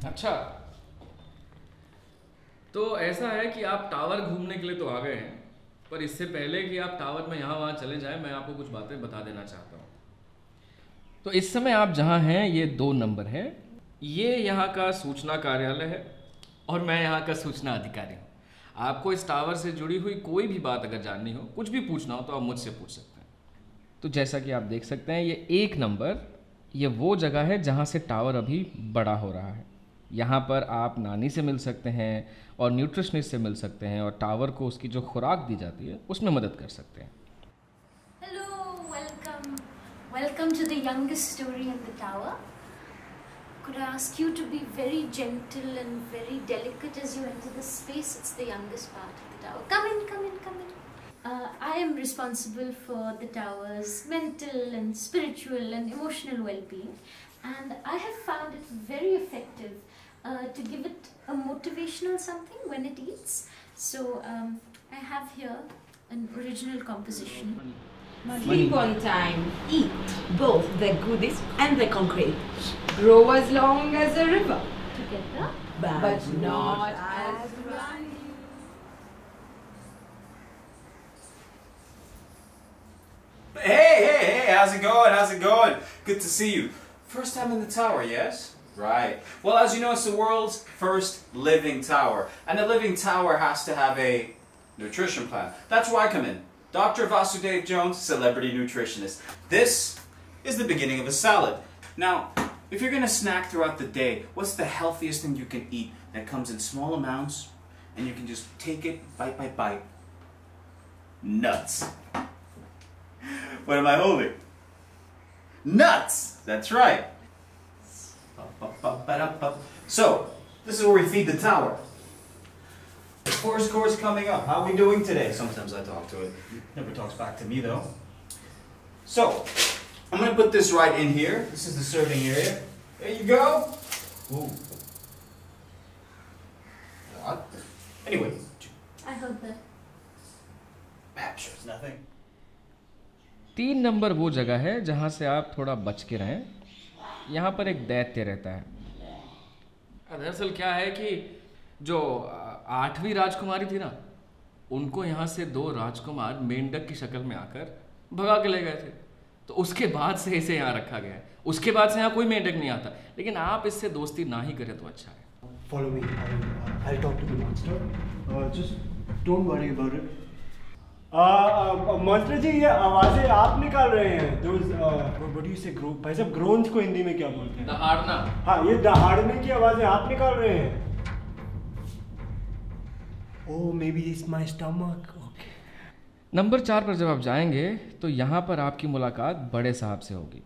अच्छा, तो ऐसा है कि आप टावर घूमने के लिए तो आ गए हैं, पर इससे पहले कि आप टावर में यहाँ वहाँ चले जाएं, मैं आपको कुछ बातें बता देना चाहता हूँ। तो इस समय आप जहाँ हैं ये 2 नंबर है, ये यहाँ का सूचना कार्यालय है और मैं यहाँ का सूचना अधिकारी हूँ। आपको इस टावर से जुड़ी हुई कोई भी बात अगर जाननी हो, कुछ भी पूछना हो तो आप मुझसे पूछ सकते हैं। तो जैसा कि आप देख सकते हैं ये 1 नंबर, ये वो जगह है जहाँ से टावर अभी बड़ा हो रहा है। यहाँ पर आप नानी से मिल सकते हैं और न्यूट्रिशनिस्ट से मिल सकते हैं और टावर को उसकी जो खुराक दी जाती है उसमें मदद कर सकते हैं। Hello, welcome. Welcome to the youngest story in the tower. Could I ask you to be very gentle and very delicate as you enter the space? It's the youngest part of the tower. Come in, come in, come in. I am responsible for the tower's mental and spiritual and emotional well-being, and I have found it very effective to give it a motivational something when it eats. So I have here an original composition. Sleep on time, eat both the goodies and the concrete. Grow as long as a river, Together. but not as running. Hey, how's it going? How's it going? Good to see you. First time in the tower, yes? Right. Well, as you know, it's the world's first living tower. And a living tower has to have a nutrition plan. That's where I come in. Dr. Vasudev Jones, celebrity nutritionist. This is the beginning of a salad. Now, if you're going to snack throughout the day, what's the healthiest thing you can eat that comes in small amounts and you can just take it bite by bite? Nuts. What am I holding? Nuts! That's right. So, this is where we feed the tower. The forest course coming up. How are we doing today? Sometimes I talk to it. Never talks back to me though. So, I'm going to put this right in here. This is the serving area. There you go. Ooh. Anyway. I heard that. It's nothing. 3 number वो जगह है जहाँ से आप थोड़ा बच के रहें। यहाँ पर एक दैत्य रहता है। दरअसल क्या है कि जो 8वीं राजकुमारी थी ना, उनको यहाँ से 2 राजकुमार मेंढक की शक्ल में आकर भगा के ले गए थे। तो उसके बाद से इसे यहाँ रखा गया है। उसके बाद से यहाँ कोई मेंढक नहीं आता, लेकिन आप इससे दोस्ती ना ही करें तो अच्छा है। Follow me. I'll talk to the monster. Just don't worry about it. monster जी, ये आवाजें आप निकाल रहे हैं। Those what do you say? भाई साहब, groans को हिंदी में क्या बोलते हैं? दहाड़ना। हाँ, ये दहाड़ने की आवाजें आप निकाल रहे हैं। Oh, maybe it's my stomach. Okay. Number 4 पर जब आप जाएंगे तो यहाँ पर आपकी मुलाकात बड़े साहब से होगी।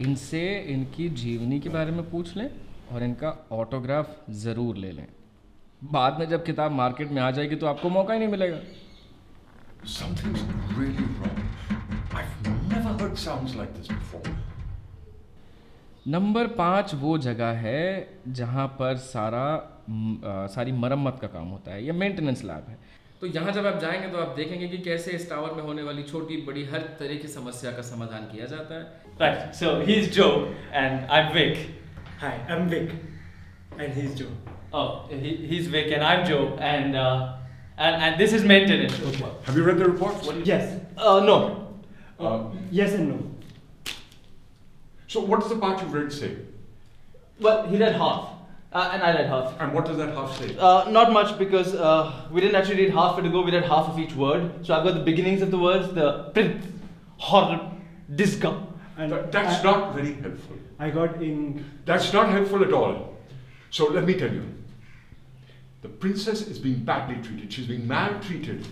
इनसे इनकी जीवनी के बारे में पूछ लें और इनका ऑटोग्राफ ज़रूर ले लें। बाद में जब किताब मार्केट में आ जाएगी तो आपको मौका ही नहीं मिलेगा। Something's really wrong. I've never heard sounds like this before. Number 5 वो जगह है जहाँ पर सारी मरम्मत का काम होता है। यह मेंटेनेंस लैब है। तो यहाँ जब आप जाएंगे तो आप देखेंगे कि कैसे इस टावर में होने वाली छोटी बड़ी हर तरह की समस्या का समाधान किया जाता है। Right, so he's Joe and I'm Vic. Hi, I'm Vic, and he's Joe. Oh, he's Vic and I'm Joe and this is maintenance. Okay. Have you read the report? Yes. No. Yes and no. So what does the part you've read say? Well, he read half and I read half. And what does that half say? Not much because we didn't actually read half it ago, we read half of each word. So I've got the beginnings of the words, the print, horror, disgust. And That's not very helpful. I got in. That's not helpful at all. So let me tell you. The princess is being badly treated. She's being maltreated.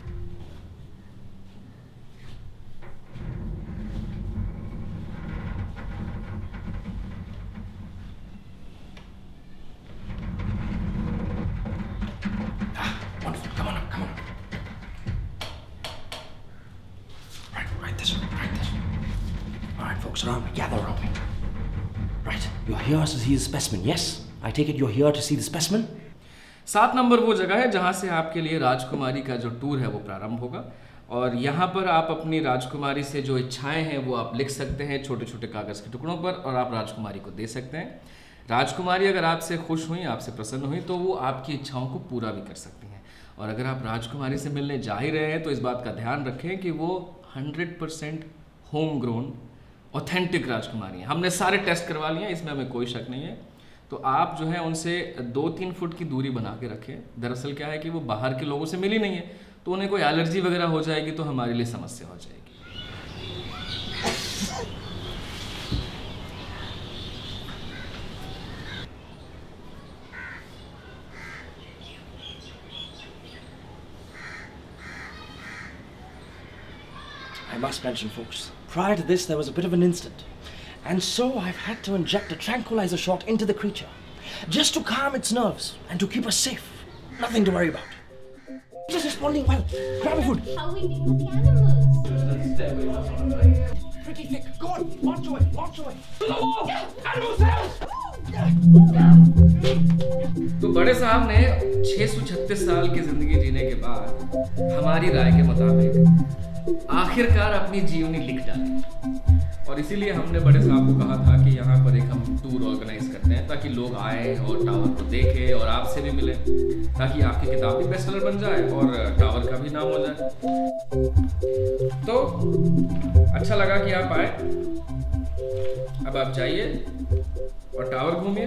Wonderful. Come on up, come on up. Right this way, right this way. All right, folks, around me, gather around me. Right, you're here to see the specimen, yes? I take it you're here to see the specimen? 7 number वो जगह है जहाँ से आपके लिए राजकुमारी का जो tour है वो प्रारंभ होगा और यहाँ पर आप अपनी राजकुमारी से जो इच्छाएं हैं वो आप लिख सकते हैं छोटे छोटे कागज़ के टुकड़ों पर और आप राजकुमारी को दे सकते हैं। राजकुमारी अगर आपसे खुश हुई, आपसे प्रसन्न हुई, तो वो आपकी इच्छाओं को पूरा भी कर सकती हैं। और अगर आप राजकुमारी से मिलने जा ही रहे हैं तो इस बात का ध्यान रखें कि वो 100% होम ग्रोन ऑथेंटिक राजकुमारी हैं। हमने सारे टेस्ट करवा लिए हैं, इसमें हमें कोई शक नहीं है। तो आप जो है उनसे 2-3 फुट की दूरी बना के रखें। दरअसल क्या है कि वो बाहर के लोगों से मिली नहीं है, तो उन्हें कोई एलर्जी वगैरह हो जाएगी तो हमारे लिए समस्या हो जाएगी। I must mention, folks, prior to this there was a bit of an incident. And so I've had to inject a tranquilizer shot into the creature, just to calm its nerves and to keep us safe. Nothing to worry about. Just responding well. Grab a food. How we deal with the animals? Pretty thick. Go on. Launch away. Launch away. Animal cells! तो बड़े साहब ने 636 साल की जिंदगी जीने के बाद हमारी राय के मुताबिक आखिरकार अपनी जीवनी लिख डाली। और इसीलिए हमने बड़े साहब को कहा था कि यहाँ पर एक हम टूर ऑर्गेनाइज करते हैं ताकि लोग आए और टावर को देखें और आपसे भी मिलें, ताकि आपकी किताब भी बेस्टसेलर बन जाए और टावर का भी नाम हो जाए। तो अच्छा लगा कि आप आए। अब आप जाइए और टावर घूमिए।